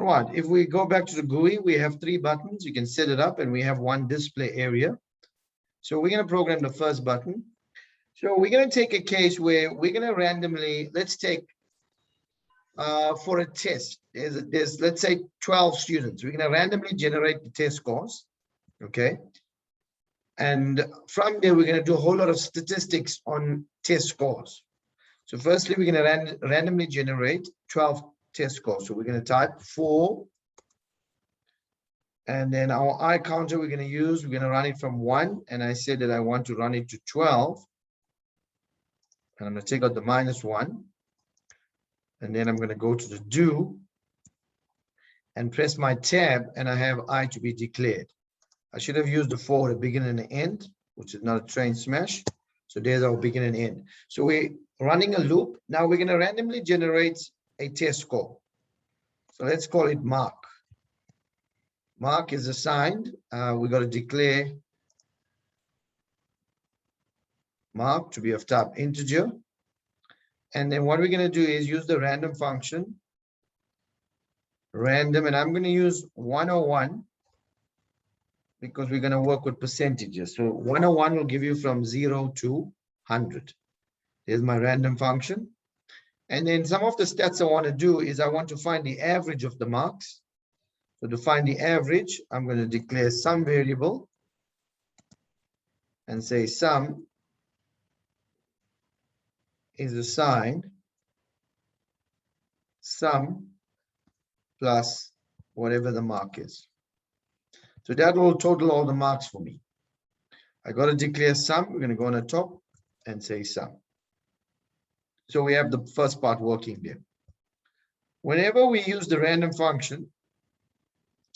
what? If we go back to the GUI, we have 3 buttons. You can set it up and we have 1 display area. So we're going to program the first button. So we're going to take a case where we're going to randomly, let's take for a test, there's let's say 12 students. We're going to randomly generate the test scores. Okay. And from there, we're going to do a whole lot of statistics on test scores. So firstly, we're going to randomly generate 12 test scores. So we're going to type 4. And then our I counter we're going to use, we're going to run it from 1. And I said that I want to run it to 12. And I'm going to take out the -1. And then I'm going to go to the do and press my tab, and I have I to be declared. I should have used the 4 at the beginning and the end, which is not a train smash. So there's our beginning and end. So we're running a loop. Now we're going to randomly generate a test score. So let's call it mark. Mark is assigned. We got to declare mark to be of type integer. And then what we're going to do is use the random function. Random, and I'm going to use 101 because we're going to work with percentages. So 101 will give you from 0 to 100. There's my random function. And then some of the stats I want to do is I want to find the average of the marks. So to find the average, I'm going to declare sum variable and say sum is assigned sum plus whatever the mark is. So that will total all the marks for me. I got to declare sum. We're going to go on the top and say sum. So we have the first part working there. Whenever we use the random function,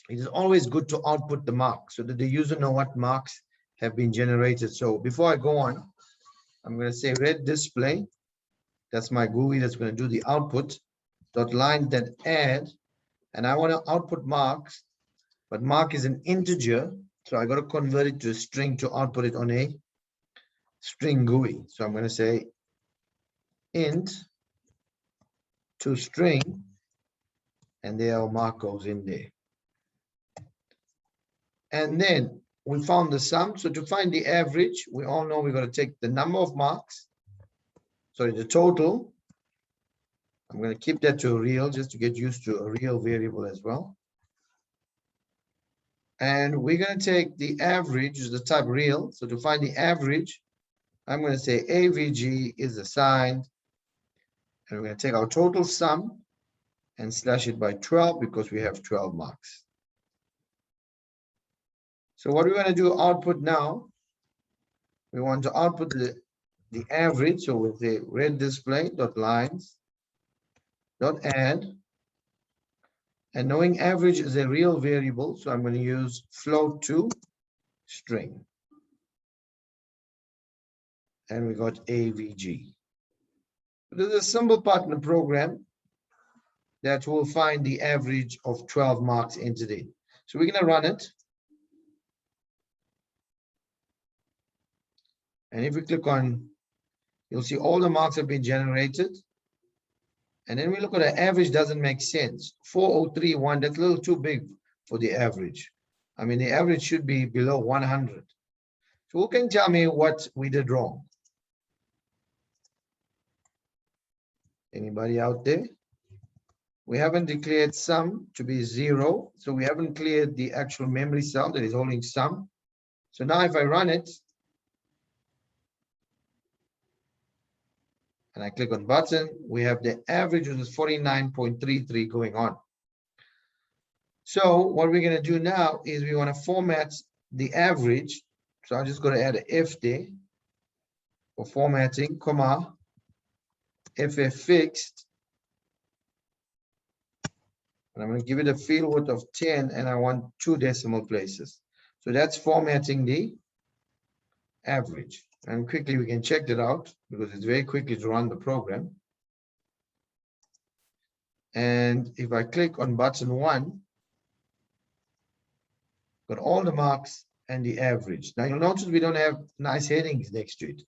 it is always good to output the mark so that the user know what marks have been generated. So before I go on, I'm going to say red display. That's my GUI that's going to do the output. Dot line that add, and I want to output marks, but mark is an integer, so I got to convert it to a string to output it on a string GUI. So I'm going to say int to string, and there our mark goes in there. And then we found the sum. So to find the average, we all know we're going to take the number of marks, sorry, the total. I'm going to keep that to a real just to get used to a real variable as well. And we're going to take the average, is the type real. So to find the average, I'm going to say AVG is assigned. And we're going to take our total sum and slash it by 12 because we have 12 marks. So what we're going to do output now, we want to output the average. So with the red display dot lines dot add, and knowing average is a real variable, so I'm going to use float to string, and we got AVG. There's a simple part in the program that will find the average of 12 marks entered in. So we're going to run it, and if we click on, you'll see all the marks have been generated. And then we look at the average, doesn't make sense. 4031, that's a little too big for the average. I mean, the average should be below 100. So who can tell me what we did wrong? Anybody out there? We haven't declared sum to be 0. So we haven't cleared the actual memory cell that is holding sum. So now if I run it, and I click on button, we have the average, which is 49.33 going on. So what we're going to do now is we want to format the average. So I'm just going to add an F there for formatting, comma, FF fixed. And I'm going to give it a field width of 10, and I want 2 decimal places. So that's formatting the average. And quickly we can check that out because it's very quickly to run the program. And if I click on button 1, got all the marks and the average. Now you'll notice we don't have nice headings next to it.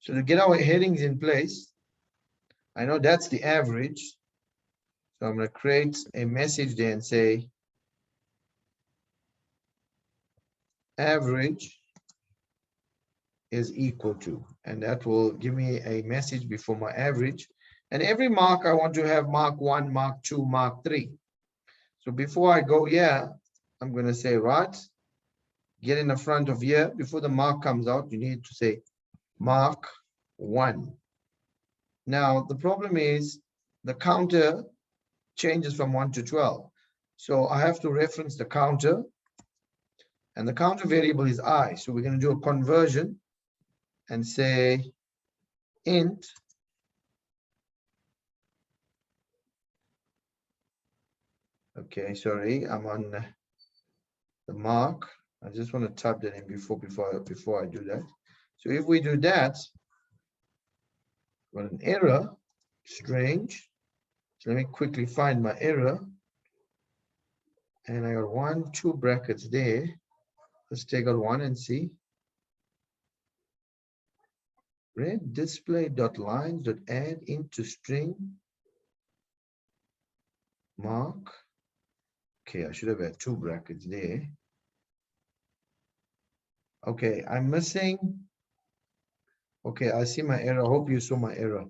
So to get our headings in place, I know that's the average. So I'm going to create a message there and say average is equal to, and that will give me a message before my average. And every mark I want to have mark 1, mark 2, mark 3. So before I go here, I'm going to say, right, get in the front of here. Before the mark comes out, you need to say mark 1. Now, the problem is the counter changes from 1 to 12. So I have to reference the counter, and the counter variable is I. So we're going to do a conversion and say int okay, sorry, I'm on the mark. I just want to type that in before I do that. So if we do that, got an error, strange. So let me quickly find my error. And I got 1, 2 brackets there. Let's take out 1 and see. Red display dot lines dot add into string mark. Okay, I should have had 2 brackets there. Okay, I'm missing. Okay, I see my error. I hope you saw my error.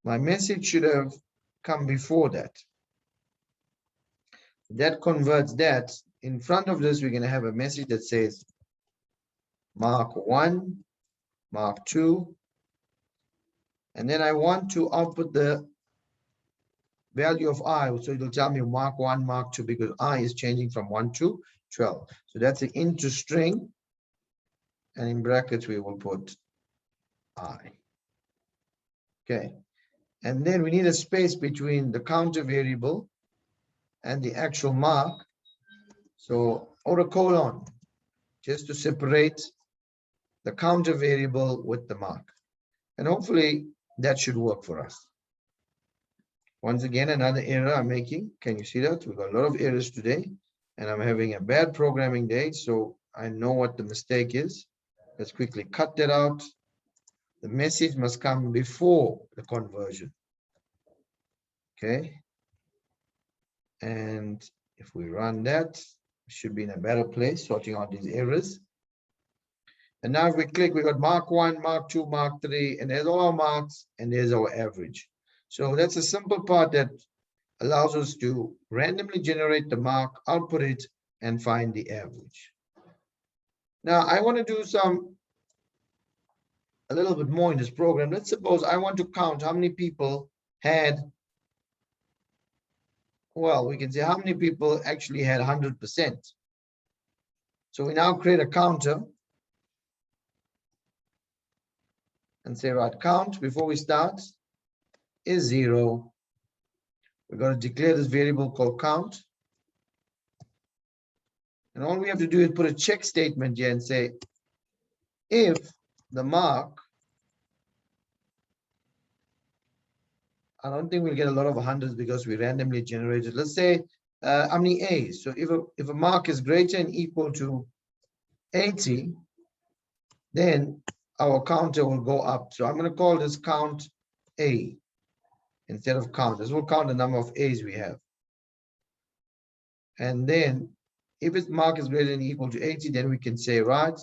My message should have come before that. That converts that. In front of this, we're going to have a message that says mark 1, mark 2, and then I want to output the value of I. So it'll tell me mark 1, mark 2, because I is changing from 1 to 12. So that's an into string, and in brackets we will put I. Okay, and then we need a space between the counter variable and the actual mark. So autocolon, just to separate the counter variable with the mark. And hopefully that should work for us. Once again, another error I'm making. Can you see that? We've got a lot of errors today, and I'm having a bad programming day, so I know what the mistake is. Let's quickly cut that out. The message must come before the conversion. Okay. And if we run that, we should be in a better place, sorting out these errors. And now if we click, we got mark 1, mark 2, mark 3, and there's all our marks, and there's our average. So that's a simple part that allows us to randomly generate the mark, output it, and find the average. Now I want to do a little bit more in this program. Let's suppose I want to count how many people had, well, we can say how many people actually had 100%. So we now create a counter and say, right, count before we start is 0. We're going to declare this variable called count. And all we have to do is put a check statement here and say, if the mark, I don't think we'll get a lot of hundreds because we randomly generated. Let's say how many A's. So if a mark is greater and equal to 80, then our counter will go up. So I'm going to call this count A instead of count. This will count the number of A's we have. And then if its mark is greater than or equal to 80, then we can say, right,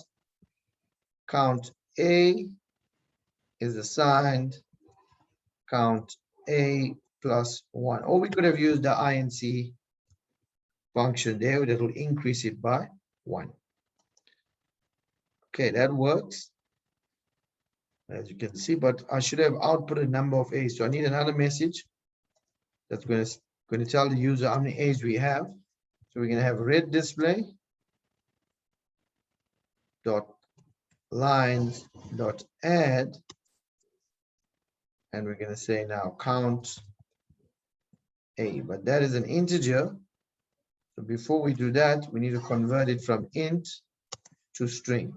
count A is assigned count A plus 1. Or we could have used the INC function there that will increase it by 1. Okay, that works, as you can see, but I should have output a number of A's. So I need another message that's going to tell the user how many A's we have. So we're going to have red display dot lines dot add, and we're going to say now count A, but that is an integer. So before we do that, we need to convert it from int to string.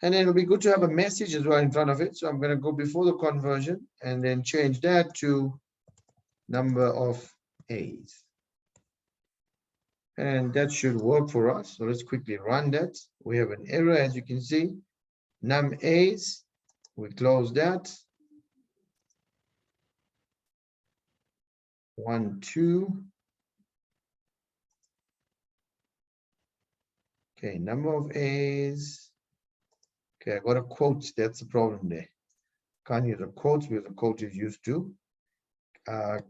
And then it'll be good to have a message as well in front of it. So I'm going to go before the conversion and then change that to number of A's. And that should work for us. So let's quickly run that. We have an error, as you can see. num A's, we close that. 1, 2. Okay, number of A's. Okay, I got a quote. That's the problem there. Can't use a quote because the quote is used to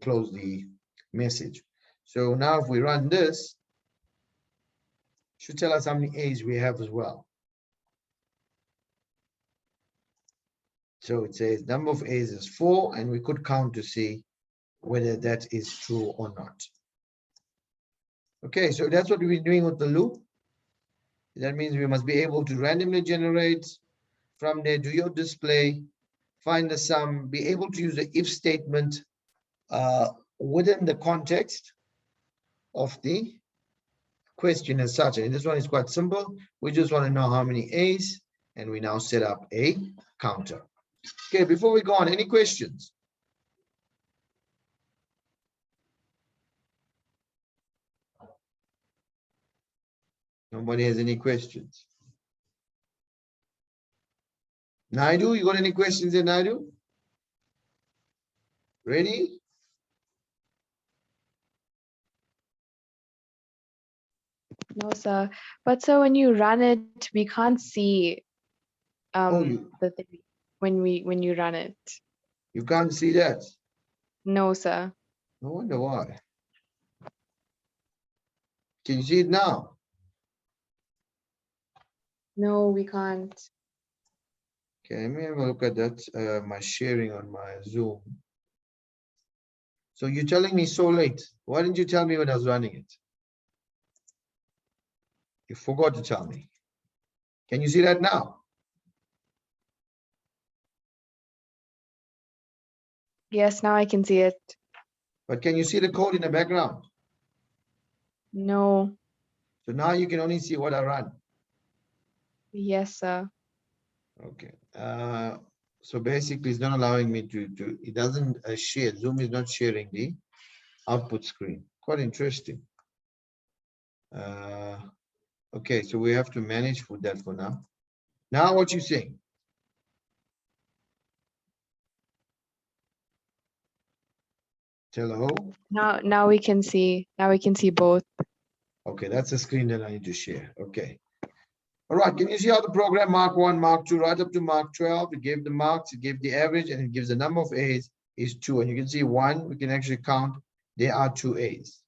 close the message. So now if we run this, it should tell us how many A's we have as well. So it says number of A's is 4, and we could count to see whether that is true or not. Okay, so that's what we've been doing with the loop. That means we must be able to randomly generate. From there, do your display, find the sum, be able to use the if statement within the context of the question as such. And this one is quite simple. We just want to know how many A's, and we now set up a counter. Okay, before we go on, any questions? Nobody has any questions? Naidu, you got any questions there, Naidu? Ready? No, sir. But so when you run it, we can't see the thing when you run it. You can't see that? No, sir. I wonder why. Can you see it now? No, we can't. Okay, let me have a look at that, my sharing on my Zoom. So you're telling me so late. Why didn't you tell me when I was running it? You forgot to tell me. Can you see that now? Yes, now I can see it. But can you see the code in the background? No. So now you can only see what I run. Yes, sir. Okay. So basically it's not allowing me to it doesn't share. Zoom is not sharing the output screen. Quite interesting. Okay, so we have to manage for that for now. Now what you saying? Hello? Now we can see. Now we can see both. Okay, that's the screen that I need to share. Okay. All right, can you see how the program Mark 1, Mark 2, right up to Mark 12? It gave the marks, it gave the average, and it gives the number of A's is 2. And you can see 1, we can actually count, there are 2 A's.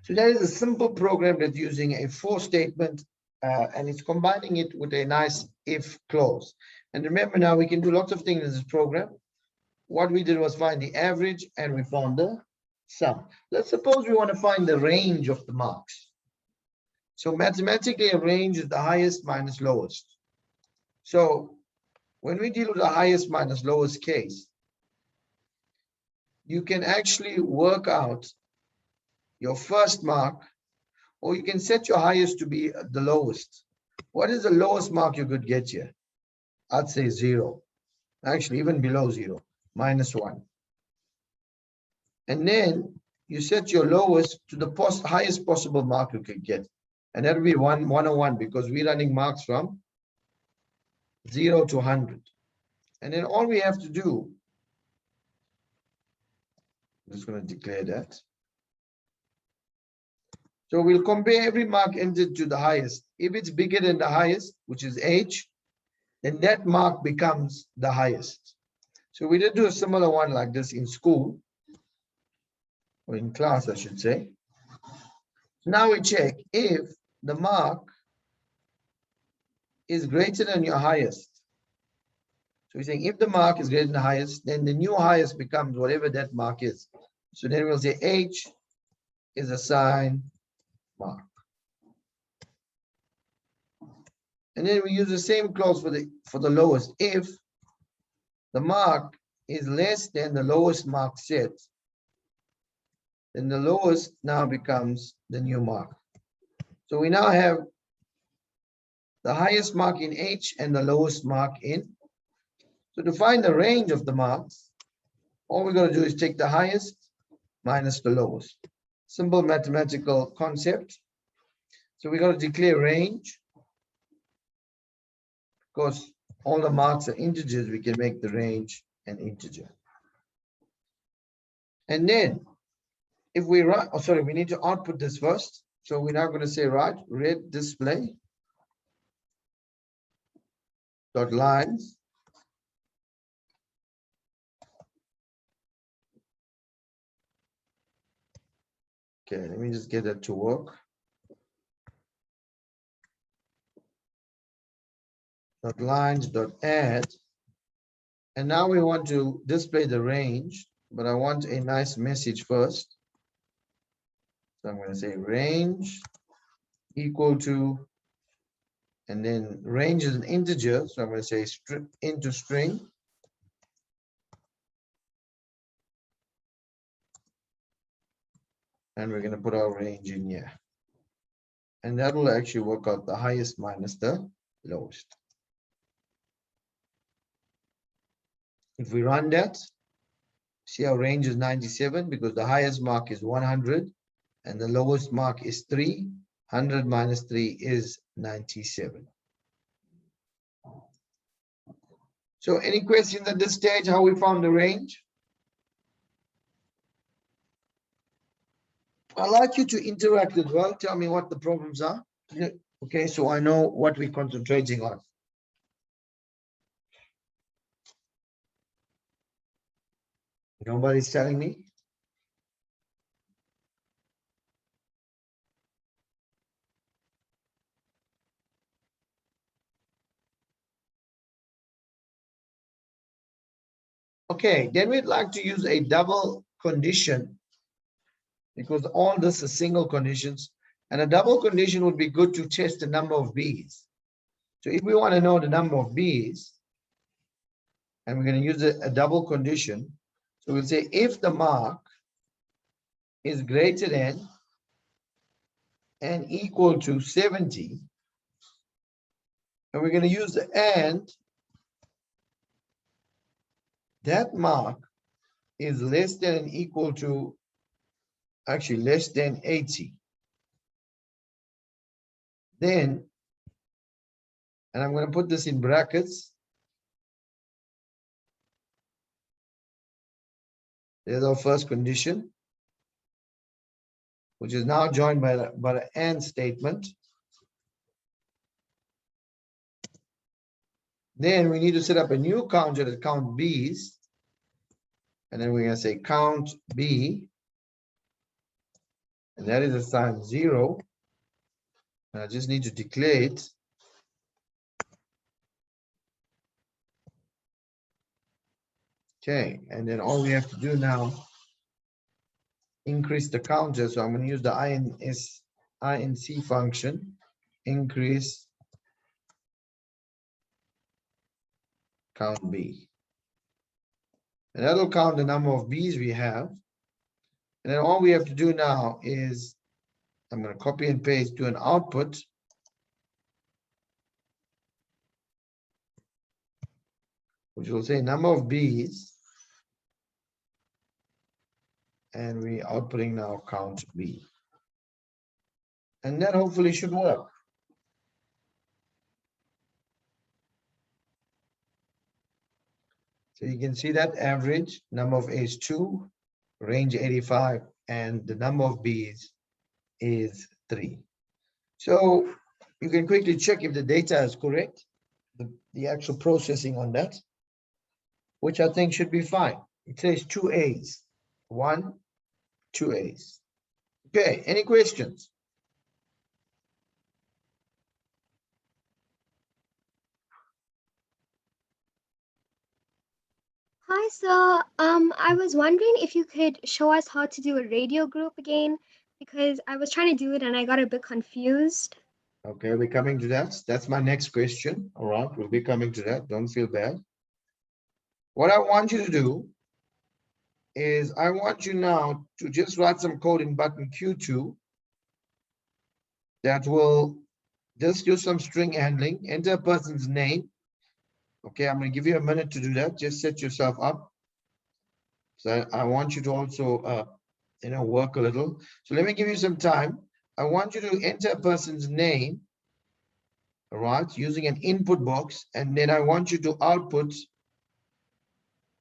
So that is a simple program that's using a for statement, and it's combining it with a nice if clause. And remember now, we can do lots of things in this program. What we did was find the average, and we found the sum. Let's suppose we want to find the range of the marks. So mathematically, a range is the highest minus lowest. So when we deal with the highest minus lowest case, you can actually work out your first mark, or you can set your highest to be the lowest. What is the lowest mark you could get here? I'd say 0. Actually, even below 0, -1. And then you set your lowest to the highest possible mark you could get. And that will be 101, because we're running marks from 0 to 100. And then all we have to do, I'm just going to declare that. So we'll compare every mark entered to the highest. If it's bigger than the highest, which is H, then that mark becomes the highest. So we did do a similar one like this in school, or in class, I should say. Now we check if the mark is greater than your highest. So we're saying if the mark is greater than the highest, then the new highest becomes whatever that mark is. So then we'll say H is a sign mark. And then we use the same clause for the lowest. If the mark is less than the lowest mark set, then the lowest now becomes the new mark. So we now have the highest mark in H and the lowest mark in. So to find the range of the marks, all we're going to do is take the highest minus the lowest. Simple mathematical concept. So we're going to declare range. Because all the marks are integers, we can make the range an integer. And then if we run, oh, sorry, we need to output this first. So we're now going to say, right, red display dot lines. Okay, let me just get that to work. Dot lines dot add. And now we want to display the range, but I want a nice message first. So I'm going to say range equal to, and then range is an integer. So I'm going to say into string. And we're going to put our range in here. And that will actually work out the highest minus the lowest. If we run that, see our range is 97 because the highest mark is 100 and the lowest mark is 3. 100 minus 3 is 97. So any questions at this stage, how we found the range? I'd like you to interact as well. Tell me what the problems are. Okay, so I know what we're concentrating on. Nobody's telling me? Okay, then we'd like to use a double condition because all this is single conditions, and a double condition would be good to test the number of bees. So if we want to know the number of bees, and we're going to use a double condition, so we'll say if the mark is greater than and equal to 70, and we're going to use the and, that mark is less than and equal to, actually less than 80. Then, and I'm going to put this in brackets. There's our first condition, which is now joined by an and statement. Then we need to set up a new counter to count bees. And then we're going to say count B. And that is assigned 0. And I just need to declare it. Okay, and then all we have to do now, increase the counter. So I'm going to use the inc function, increase count B. And that'll count the number of bees we have. And then all we have to do now is, I'm going to copy and paste to an output. Which will say number of bees. And we outputting now count B. And that hopefully should work. So you can see that average number of A is 2, range 85, and the number of B's is 3. So you can quickly check if the data is correct, the actual processing on that, which I think should be fine. It says 2 A's, 1, 2 A's. Okay, any questions? Hi, sir. I was wondering if you could show us how to do a radio group again, because I was trying to do it and I got a bit confused. Okay, we're coming to that. That's my next question. All right, we'll be coming to that. Don't feel bad. What I want you to do is I want you now to just write some code in button Q2 that will just use some string handling, enter a person's name. Okay, I'm going to give you a minute to do that. Just set yourself up. So I want you to also, work a little. So let me give you some time. I want you to enter a person's name all right, using an input box, and then I want you to output,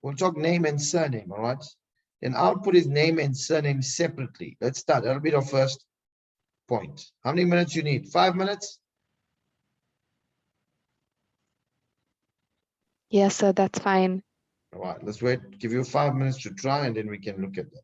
we'll talk name and surname, all right? Then output is name and surname separately. Let's start. That'll be the first point. How many minutes you need? 5 minutes? Yes, sir, that's fine. All right, let's wait, give you 5 minutes to try, and then we can look at that.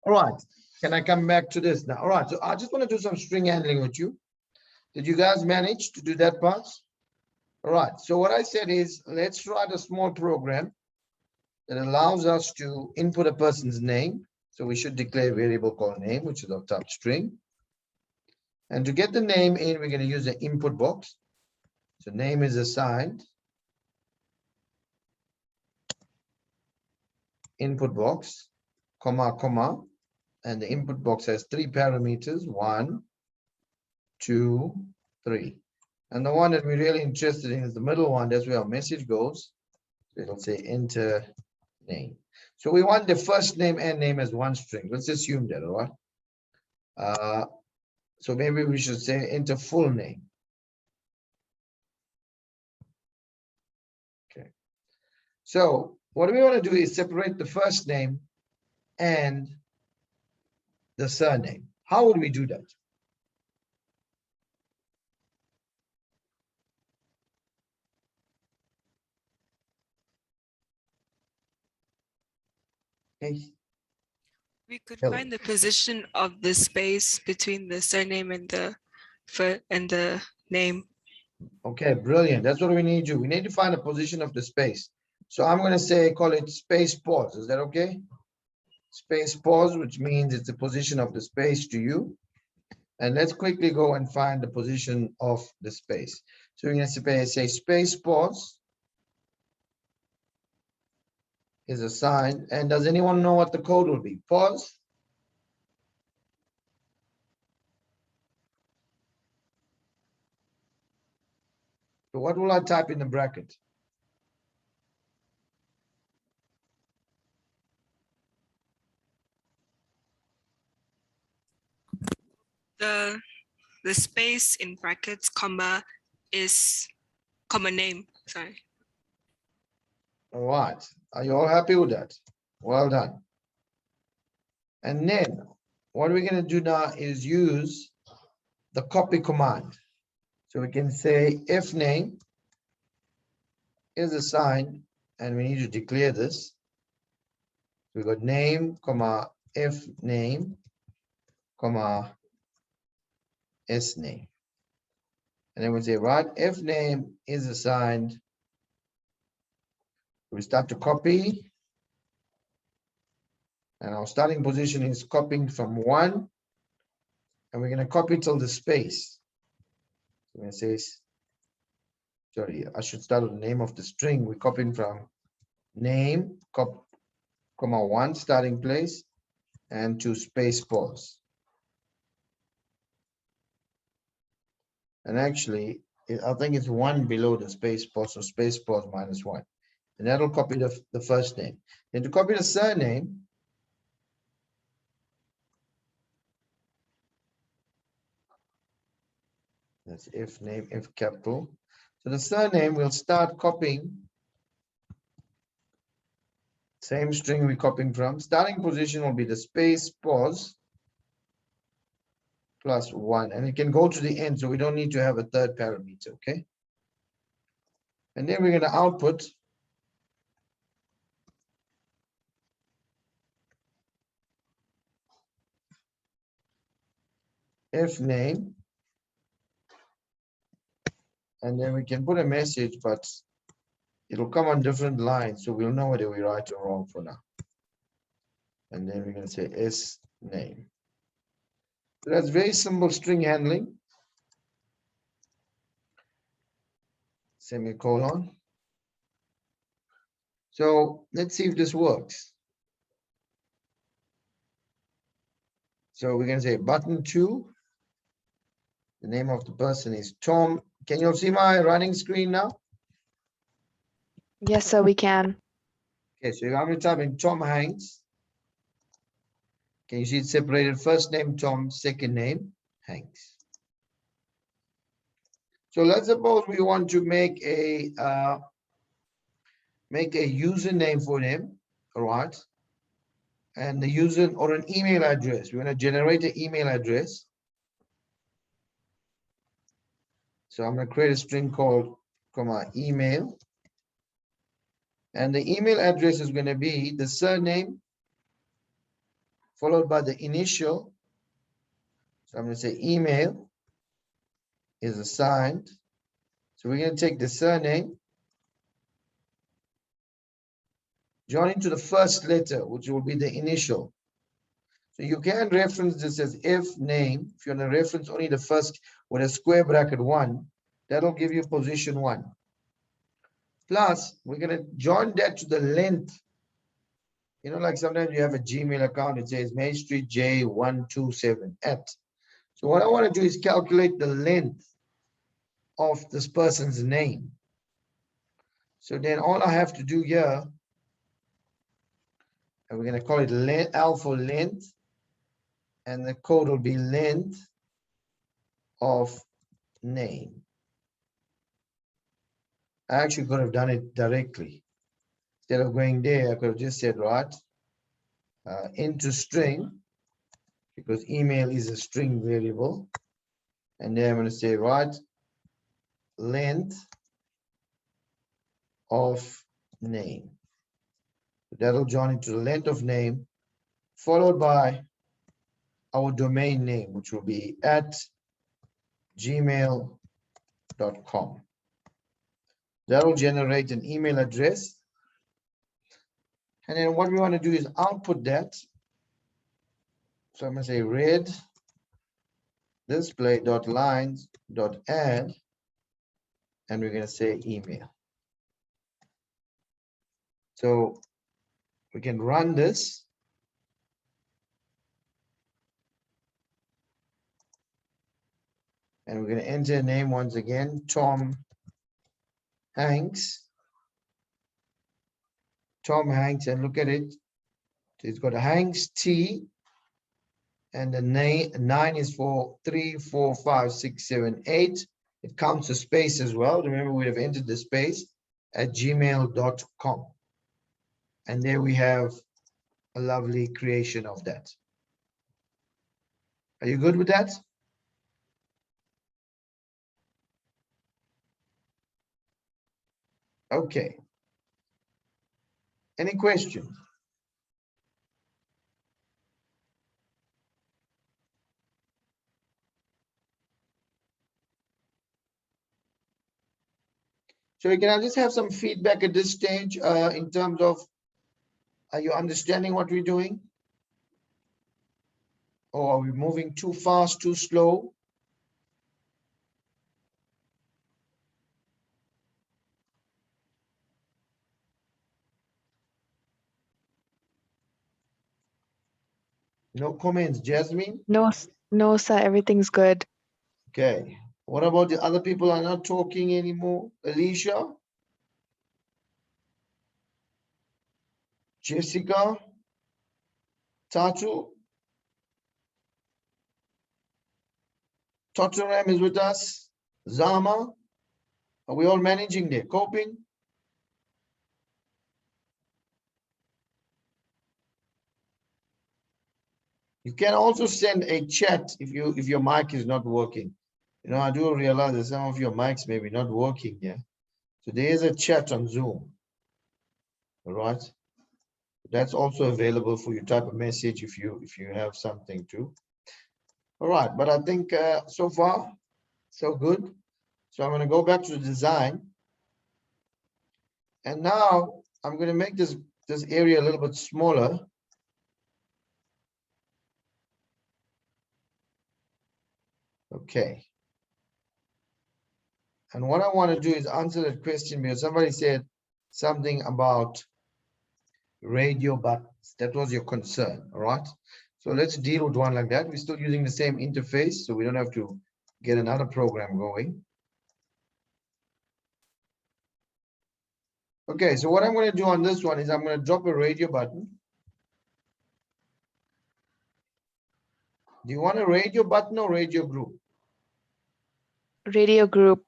All right, can I come back to this now? All right, so I just want to do some string handling with you. Did you guys manage to do that part? All right, so what I said is, let's write a small program that allows us to input a person's name. So we should declare a variable called name, which is our type string. And to get the name in, we're going to use the input box. So name is assigned input box, comma, comma, and the input box has 3 parameters, 1, 2, 3. And the one that we're really interested in is the middle one. That's where our message goes. So it'll say enter name. So we want the first name and name as one string. Let's assume that, all right? So maybe we should say enter full name. Okay. So what we want to do is separate the first name and the surname. How would we do that? Okay. We could Hello. find the position of the space between the surname and the name. Okay, brilliant. That's what we need to do. We need to find a position of the space. So I'm going to say, call it space pause. Is that okay? Space pause, which means it's the position of the space to you. And let's quickly go and find the position of the space. So we're going to say space pause is assigned. And does anyone know what the code will be? Pause. So what will I type in the bracket? the space in brackets, comma, is comma name. Sorry. All right. Are you all happy with that? Well done. And then what we're going to do now is use the copy command. So we can say if name is assigned, and we need to declare this. We got name, comma, if name, comma, s name. And then we say, right, if name is assigned, we start to copy. And our starting position is copying from 1. And we're going to copy till the space. So it says, sorry, I should start with the name of the string. We're copying from name, comma 1 starting place, and to space pause. And actually, I think it's 1 below the space pause, so space pause minus 1. And that'll copy the first name. Then to copy the surname, that's if name, if capital. So the surname will start copying. Same string we're copying from. Starting position will be the space pause plus 1. And it can go to the end, so we don't need to have a third parameter, okay? And then we're going to output if name. And then we can put a message, but it'll come on different lines, so we'll know whether we right or wrong for now. And then we're going to say s name. So that's very simple string handling. Semicolon. So let's see if this works. So we're going to say button 2. The name of the person is Tom. Can you see my running screen now? Yes, sir, we can. Okay, so I'm going to type in Tom Hanks. Can you see it separated? First name Tom, second name Hanks. So let's suppose we want to make a username for him, all right? And the user or an email address. We want to generate an email address. So I'm going to create a string called comma email. And the email address is going to be the surname followed by the initial. So I'm going to say email is assigned. So we're going to take the surname, join into the first letter, which will be the initial. So you can reference this as if name. If you want to reference only the first with a square bracket 1, that'll give you position 1. Plus, we're going to join that to the length. You know, like sometimes you have a Gmail account, it says Main Street J127 at. So what I want to do is calculate the length of this person's name. So then all I have to do here, and we're going to call it L for length, and the code will be length of name. I actually could have done it directly. Instead of going there, I could have just said, right, into string, because email is a string variable. And then I'm going to say, right, length of name. That'll join into the length of name, followed by our domain name, which will be at gmail.com. That'll generate an email address. And then what we want to do is output that. So I'm going to say read display.lines.add, and we're going to say email. So we can run this. And we're going to enter a name once again, Tom Hanks. Tom Hanks, and look at it. It's got a Hanks T, And the 9 is for 3, 4, 5, 6, 7, 8. It counts a space as well. Remember, we have entered the space at gmail.com. And there we have a lovely creation of that. Are you good with that? Okay. Any questions? So can I just have some feedback at this stage in terms of, are you understanding what we're doing? Or are we moving too fast, too slow? No comments, Jasmine? No, sir, everything's good. Okay. What about the other people are not talking anymore? Alicia? Jessica? Tatu? Tottenham is with us. Zama? Are we all managing there? Coping? You can also send a chat if your mic is not working. You know, I do realize that some of your mics may be not working here. So there is a chat on Zoom. All right. That's also available for you. Type a message if you have something to. All right, but I think so far so good. So I'm going to go back to the design, and now I'm going to make this area a little bit smaller. Okay. And what I want to do is answer that question because somebody said something about radio buttons. That was your concern. All right. So let's deal with one like that. We're still using the same interface, so we don't have to get another program going. Okay, so what I'm going to do on this one is I'm going to drop a radio button. Do you want a radio button or radio group? Radio group.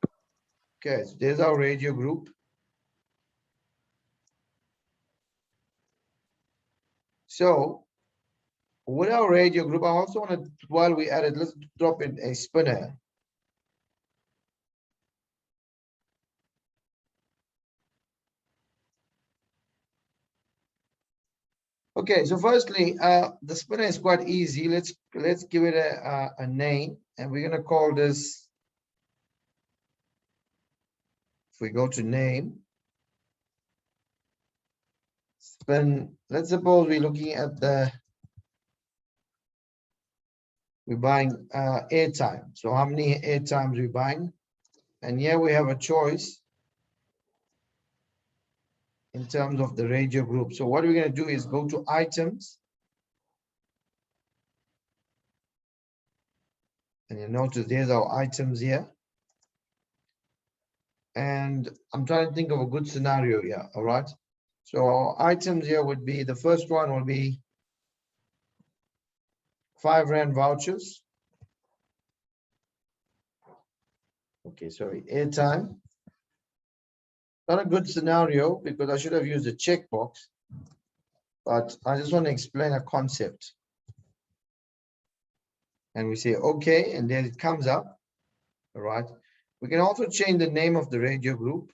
Okay, so there's our radio group. So with our radio group, I also want to, while we add it, let's drop in a spinner. Okay, so firstly, the spinner is quite easy. Let's give it a name, and we're going to call this, if we go to name, spin. Let's suppose we're looking at we're buying airtime. So how many airtimes we're buying? And here we have a choice in terms of the radio group. So what we're going to do is go to items. And you notice there's our items here. And I'm trying to think of a good scenario here. All right. So our items here would be, the first one will be 5 Rand vouchers. Okay, sorry, airtime. Not a good scenario because I should have used a checkbox, but I just want to explain a concept. And we say, okay, and then it comes up. All right. We can also change the name of the radio group.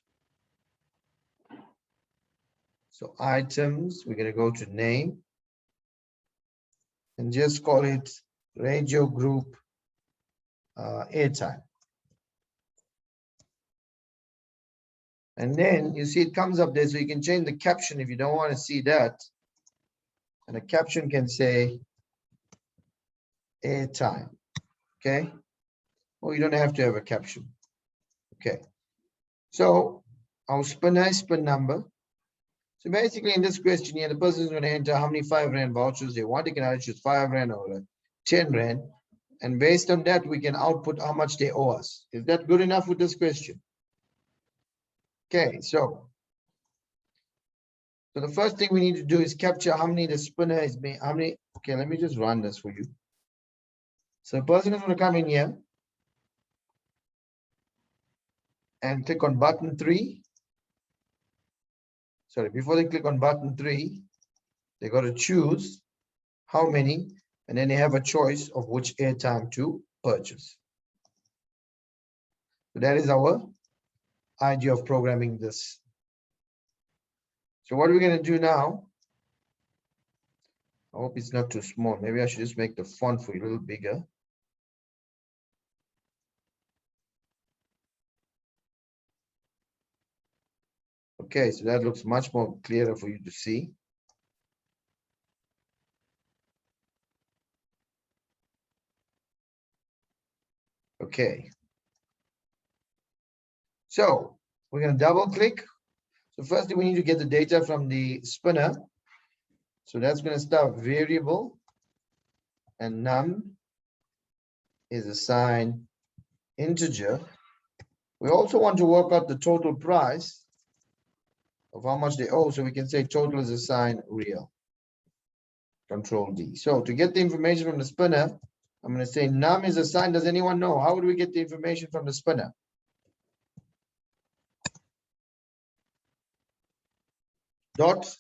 So items, we're going to go to name and just call it radio group airtime. And then you see it comes up there, so you can change the caption if you don't want to see that. And the caption can say airtime. Okay. Or you don't have to have a caption. Okay. So our spin number. So basically in this question here, the person is going to enter how many 5 Rand vouchers they want. They can either choose 5 Rand or 10 Rand. And based on that, we can output how much they owe us. Is that good enough with this question? Okay, so the first thing we need to do is capture how many the spinner is being, how many, okay, let me just run this for you. So the person is going to come in here and click on button 3. Sorry, before they click on button 3, they got to choose how many, and then they have a choice of which airtime to purchase. So that is our idea of programming this. So what we're going to do now, I hope it's not too small. Maybe I should just make the font for you a little bigger. Okay, so that looks much more clearer for you to see. Okay. So we're going to double click. So firstly, we need to get the data from the spinner. So that's going to start variable, and num is assigned integer. We also want to work out the total price of how much they owe. So we can say total is assigned real. Control D. So to get the information from the spinner, I'm going to say num is assigned. Does anyone know? How would we get the information from the spinner? Dot.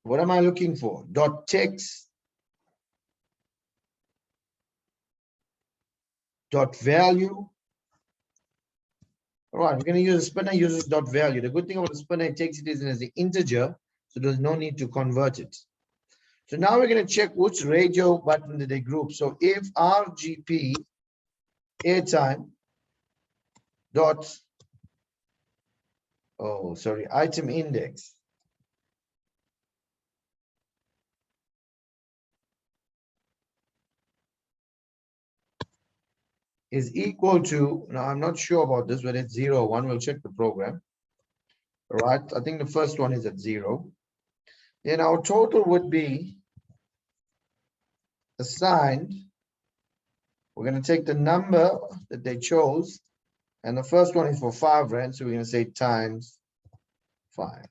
What am I looking for? Dot text. Dot value. All right, we're going to use a spinner uses dot value. The good thing about the spinner, it takes it as an integer, so there's no need to convert it. So now we're going to check which radio button did they group. So if RGP airtime dot, oh, sorry, item index is equal to, now I'm not sure about this, whether it's 0 or 1, we'll check the program. All right, I think the first one is at 0. Then our total would be assigned. We're going to take the number that they chose, and the first one is for 5 rand, so we're going to say times 5.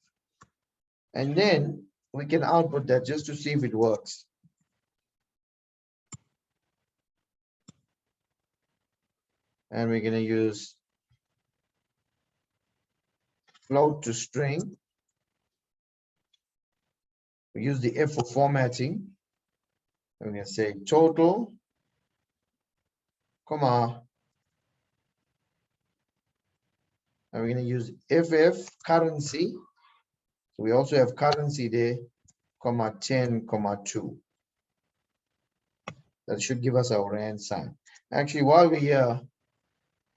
And then we can output that just to see if it works. And we're going to use float to string. We use the F for formatting. We're going to say total, comma, and we're going to use FF currency. So we also have currency there, comma 10, comma 2. That should give us our rand sign. Actually, while we're here,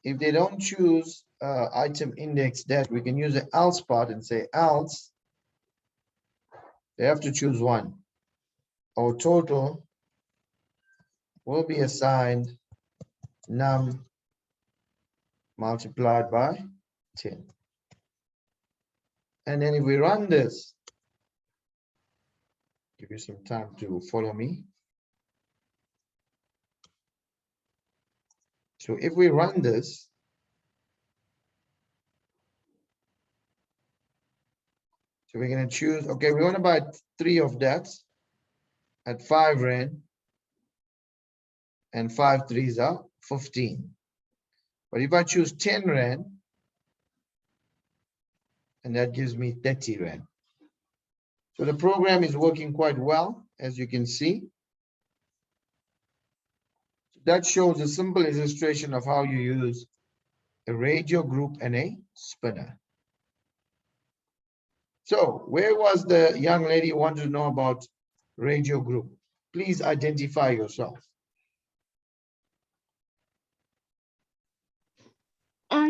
if they don't choose item index that, we can use the else part and say else. They have to choose one. Our total will be assigned num multiplied by 10. And then if we run this, give you some time to follow me. So if we run this, so we're going to choose, okay, we want to buy 3 of that at 5 rand, and 5 3s are 15. But if I choose 10 rand, and that gives me 30 rand. So the program is working quite well, as you can see. That shows a simple illustration of how you use a radio group and a spinner. So where was the young lady who wanted to know about radio group? Please identify yourself.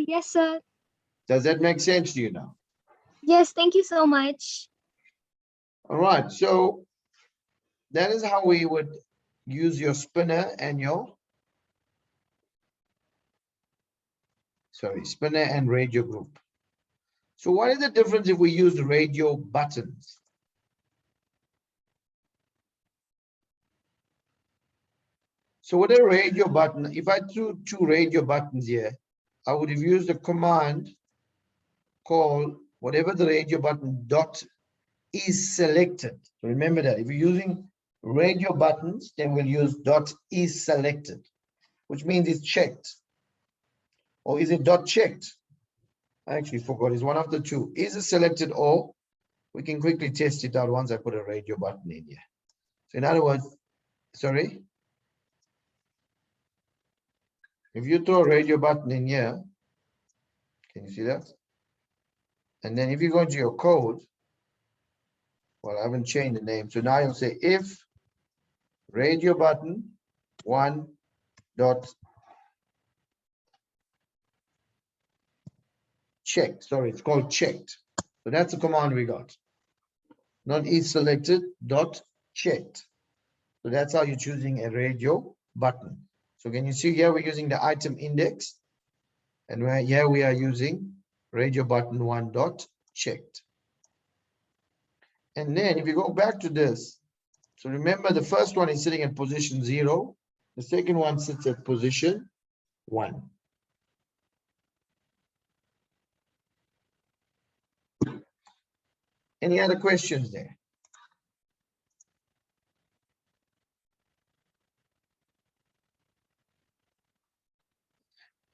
Yes, sir. Does that make sense to you now? Yes, thank you so much. All right, so that is how we would use your spinner and your, spinner and radio group. So what is the difference if we use the radio buttons? So with a radio button, if I threw 2 radio buttons here, I would have used the command called whatever the radio button dot is selected. So remember that if you're using radio buttons, then we'll use dot is selected, which means it's checked. Or is it dot checked? I actually forgot. It's one of the two. Is it selected, or we can quickly test it out once I put a radio button in here. So in other words, sorry, if you throw a radio button in here, can you see that? And then if you go into your code, well, I haven't changed the name. So now you'll say if radio button 1 dot checked. Sorry, it's called checked. So that's the command we got. Not is selected dot checked. So that's how you're choosing a radio button. So can you see here we're using the item index, and here we are using radio button 1 dot checked. And then if you go back to this, so remember the first one is sitting at position 0, the second one sits at position 1. Any other questions there?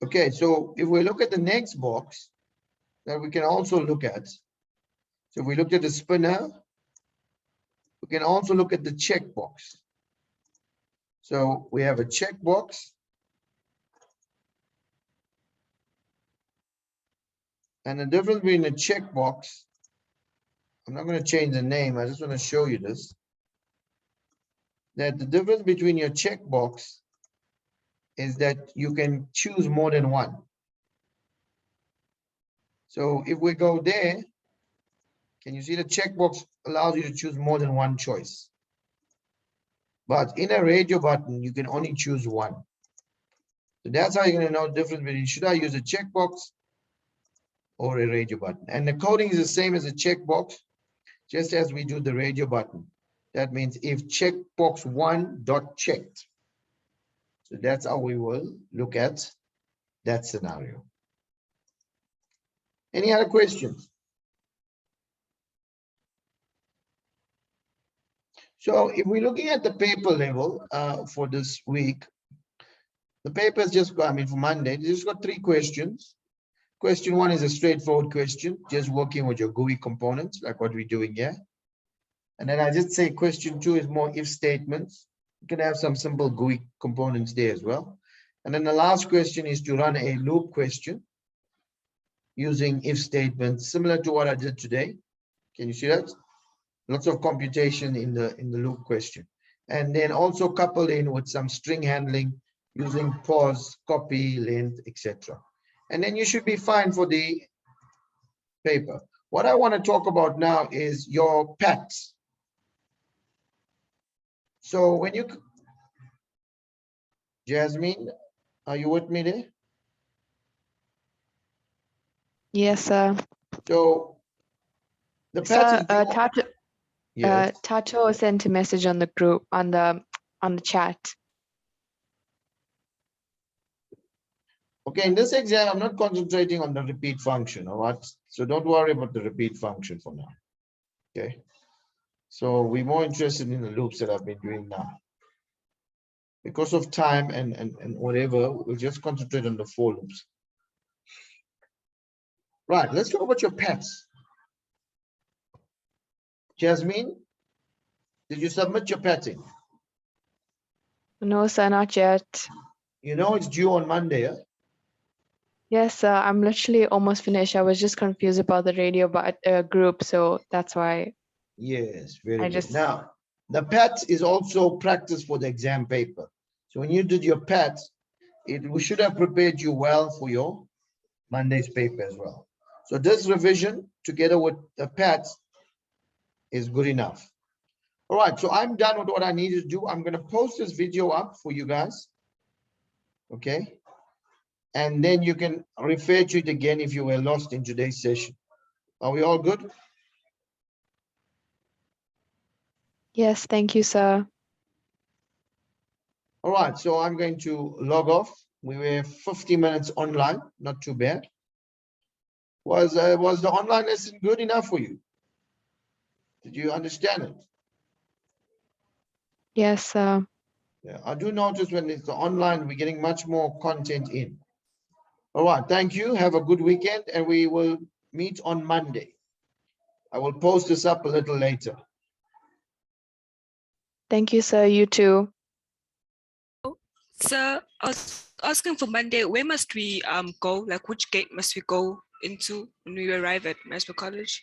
Okay, so if we look at the next box that we can also look at, so if we looked at the spinner, we can also look at the checkbox. So we have a checkbox. And the difference between a checkbox, I'm not going to change the name, I just want to show you this. That the difference between your checkbox is that you can choose more than one. So if we go there, can you see the checkbox allows you to choose more than one choice? But in a radio button, you can only choose one. So that's how you're going to know the difference between should I use a checkbox or a radio button. And the coding is the same as a checkbox, just as we do the radio button. That means if checkbox 1 dot checked. So that's how we will look at that scenario. Any other questions? So if we're looking at the paper level for this week, the paper is just, I mean, for Monday, it's just got 3 questions. Question 1 is a straightforward question, just working with your GUI components, like what we're doing here. And then I just say question 2 is more if statements. You can have some simple GUI components there as well. And then the last question is to run a loop question using if statements, similar to what I did today. Can you see that? Lots of computation in the loop question. And then also coupled in with some string handling using pause, copy, length, etc. And then you should be fine for the paper. What I want to talk about now is your pets. So when you, Jasmine, are you with me there? Yes, sir. So the Sir, pets. Yes. Tato sent a message on the group on the chat. Okay, in this exam, I'm not concentrating on the repeat function, all right? So don't worry about the repeat function for now. Okay. So we're more interested in the loops that I've been doing now. Because of time and whatever, we'll just concentrate on the 4 loops. Right, let's talk about your pets. Jasmine, did you submit your petting? No, sir, not yet. You know it's due on Monday, yeah? Yes, sir. I'm literally almost finished. I was just confused about the radio group, so that's why. Yes, very good. Now, the PET is also practice for the exam paper. So when you did your PET, we should have prepared you well for your Monday's paper as well. So this revision together with the PET is good enough. All right, so I'm done with what I need to do. I'm going to post this video up for you guys. Okay. And then you can refer to it again if you were lost in today's session. Are we all good? Yes, thank you, sir. All right, so I'm going to log off. We were 50 minutes online, not too bad. Was the online lesson good enough for you? Did you understand it? Yes, sir. Yeah, I do notice when it's online, we're getting much more content in. All right, thank you. Have a good weekend, and we will meet on Monday. I will post this up a little later. Thank you, sir. You too. So I was asking for Monday, where must we go? Like which gate must we go into when we arrive at Masper College?